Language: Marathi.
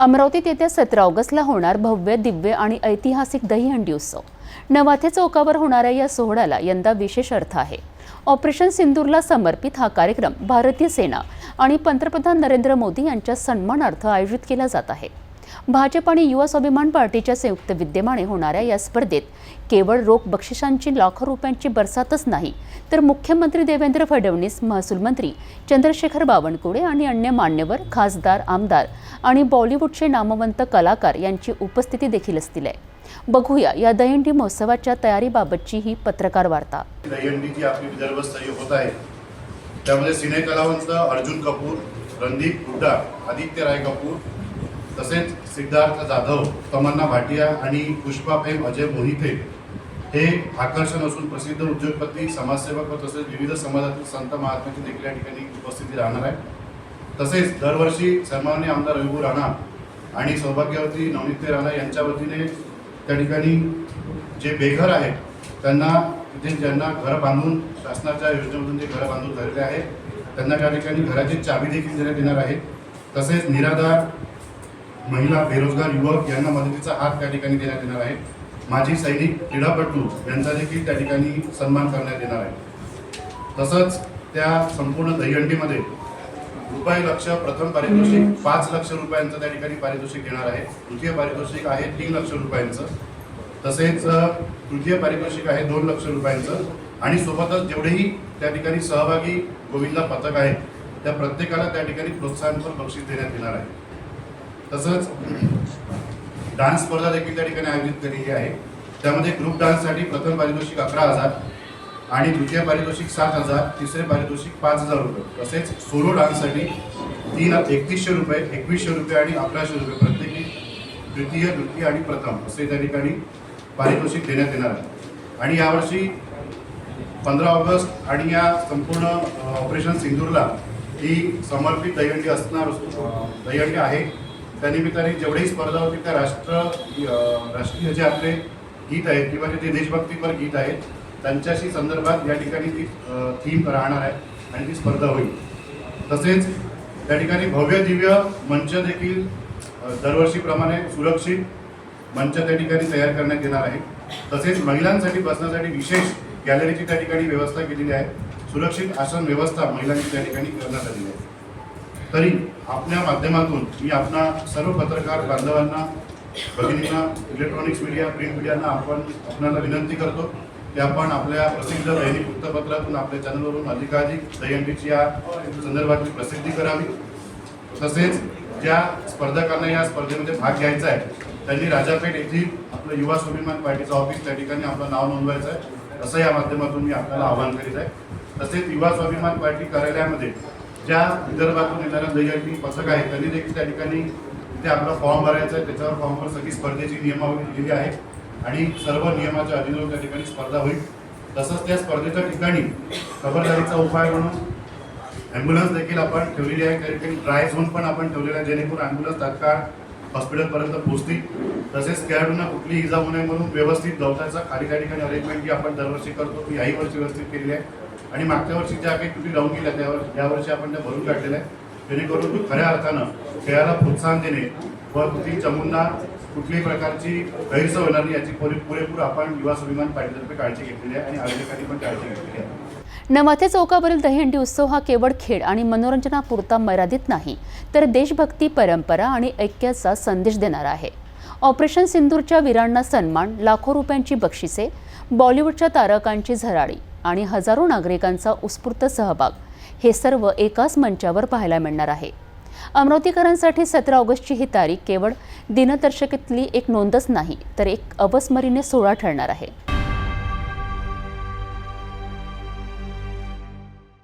अमरावतीत येत्या 17 ऑगस्टला होणार भव्य, दिव्य आणि ऐतिहासिक दहीहंडी उत्सव। नवाथे चौकावर होणाऱ्या या सोहळ्याला यंदा विशेष अर्थ आहे। ऑपरेशन सिंदूरला समर्पित हा कार्यक्रम भारतीय सेना आणि पंतप्रधान नरेंद्र मोदी यांच्या सन्मानार्थ आयोजित केला जात आहे। भाजप आणि युवा स्वाभिमान पार्टीच्या संयुक्त विद्यमाने होणाऱ्या या स्पर्धेत केवळ रोख बक्षिसांची लाखो रुपयांची बरसातच नाही, तर मुख्यमंत्री देवेंद्र फडणवीस, महसूल मंत्री चंद्रशेखर बावनकुळे आणि अन्य मान्यवर, खासदार, आमदार आणि बॉलिवूडचे नामवंत कलाकार यांची उपस्थिती देखील असतील आहे। बघूया या दहीहंडी महोत्सवाच्या तयारीबाबतची ही पत्रकार वार्ता। दहीहंडी जी आपली विदर्भस्तरीय होत आहे, त्यामध्ये सिने कलावंत अर्जुन कपूर, रणदीप हुड्डा, आदित्य राय कपूर, तसेच सिद्धार्थ जाधव, तमन्ना भाटिया आणि पुष्पा फेम अजय मोहिते हे आकर्षण असून प्रसिद्ध उद्योगपती, समाजसेवक व तसेच विविध समाजातील संत महात्म्यांची देखील या ठिकाणी उपस्थिती राहणार आहे। तसेच दरवर्षी सन्माननीय आमदार रघु राणा आणि सौभाग्यवती नवनीते राणा यांच्या वतीने त्या ठिकाणी जे बेघर आहेत त्यांना तिथे ज्यांना घर बांधून शासनाच्या योजनेमधून जे घर बांधून झालेले आहेत त्यांना त्या ठिकाणी घराची चावी देखील देण्यात येणार आहे। तसेच निराधार महिला, बेरोजगार युवक यांना मदतीचा हात त्या ठिकाणी देण्यात येणार आहे। माजी सैनिक, क्रीडापटू यांचा देखील त्या ठिकाणी सन्मान करण्यात येणार आहे। तसंच त्या संपूर्ण दहीहंडीमध्ये ₹1 प्रथम पारितोषिक 5 लाख रुपयांचं त्या ठिकाणी पारितोषिक घेणार आहे। द्वितीय पारितोषिक आहे 3 लाख रुपयांचं, तसेच तृतीय पारितोषिक आहे 2 लाख रुपयांचं आणि सोबतच जेवढेही त्या ठिकाणी सहभागी गोविंदा पथक आहेत त्या प्रत्येकाला त्या ठिकाणी प्रोत्साहनपर बक्षीस देण्यात येणार आहे। तसंच डान्स स्पर्धा देखील त्या ठिकाणी आयोजित केलेली आहे। त्यामध्ये ग्रुप डान्ससाठी प्रथम पारितोषिक 11,000 आणि द्वितीय पारितोषिक 7,000, तिसरे पारितोषिक 5,000 रुपये, तसेच सोलो डान्ससाठी 3100 रुपये, 2100 रुपये आणि 1100 रुपये प्रत्येकी द्वितीय, द्वितीय आणि प्रथम असे त्या ठिकाणी पारितोषिक देण्यात येणार आहे। आणि यावर्षी 15 ऑगस्ट आणि या संपूर्ण ऑपरेशन सिंदूरला ही समर्पित दहीहंडी असणार दहीहंडी आहे। त्यानिमित्ताने जेवढेही स्पर्धा होती त्या राष्ट्रीय जे आपले गीत आहेत किंवा जे देशभक्तीपर गीत आहेत त्यांच्याशी संदर्भात या ठिकाणी ती थीम राहणार आहे आणि ती स्पर्धा होईल। तसेच त्या ठिकाणी भव्य दिव्य मंच देखील दरवर्षीप्रमाणे सुरक्षित मंच त्या ठिकाणी तयार करण्यात येणार आहे। तसेच महिलांसाठी बसण्यासाठी विशेष गॅलरीची त्या ठिकाणी व्यवस्था केलेली आहे। सुरक्षित आसन व्यवस्था महिलांची त्या ठिकाणी करण्यात आलेली आहे। तरी आपल्या माध्यमातून मी सर्व पत्रकार बांधवांना, भगिनींना, इलेक्ट्रॉनिक्स मीडिया, प्रिंट मीडियांना आपल्याला विनंती करतो की आपण आपल्या प्रसिद्ध दैनिक वृत्तपत्रातून आपल्या चॅनलवरून अधिकाधिक दहीहंडीची या संदर्भातली प्रसिद्धी करावी। तसेच ज्या स्पर्धकांना या स्पर्धेमध्ये भाग घ्यायचा आहे त्यांनी राजापेठ येथील आपलं युवा स्वाभिमान पार्टीचं ऑफिस त्या ठिकाणी आपलं नाव नोंदवायचं आहे, असं या माध्यमातून मी आपल्याला आवाहन करीत आहे। तसेच युवा स्वाभिमान पार्टी कार्यालयामध्ये ज्या विदर्भातून येणाऱ्या दहीहंडी पथक आहे त्यांनी देखील त्या ठिकाणी तिथे आपला फॉर्म भरायचा आहे। त्याच्यावर फॉर्मवर सगळी स्पर्धेची नियमावली दिलेली आहे आणि सर्व नियमाच्या अधीन त्या ठिकाणी स्पर्धा होईल। तसंच त्या स्पर्धेच्या ठिकाणी खबरदारीचा उपाय म्हणून ॲम्ब्युलन्स देखील आपण ठेवलेली आहे। त्या ठिकाणी ड्राय झोन पण आपण ठेवलेला आहे जेणेकरून ॲम्ब्युलन्स तात्काळ हॉस्पिटलपर्यंत पोहोचतील। तसेच खेळाडूंना कुठली इजा होऊ नये म्हणून व्यवस्थित गवताचा खाली त्या ठिकाणी अरेंजमेंट जी आपण दरवर्षी करतो ती याही वर्षी व्यवस्थित केलेली आहे आणि मागच्या वर्षी ज्या काही त्रुटी राहून गेल्या त्यावर यावर्षी आपण त्या भरून काढलेल्या आहे, जेणेकरून खऱ्या अर्थानं खेळाला प्रोत्साहन देणे व कुठली चमूंना कुठल्याही प्रकारची गैरसोय होणार नाही याची पुरेपूर आपण युवा स्वाभिमान पार्टीतर्फे काळजी घेतलेली आहे आणि आयोजकांनी पण काळजी घेतलेली आहे। नवाथे चौकावरील दहीहंडी उत्सव हा केवळ खेळ आणि मनोरंजनापुरता मर्यादित नाही, तर देशभक्ती, परंपरा आणि ऐक्याचा संदेश देणारा आहे। ऑपरेशन सिंदूरच्या वीरांना सन्मान, लाखो रुपयांची बक्षिसे, बॉलिवूडच्या तारकांची झळाळी आणि हजारो नागरिकांचा उत्स्फूर्त सहभाग हे सर्व एकाच मंचावर पाहायला मिळणार आहे। अमरावतीकरांसाठी 17 ऑगस्टची ही तारीख केवळ दिनदर्शिकेतली एक नोंदच नाही, तर एक अविस्मरणीय सोहळा ठरणार आहे।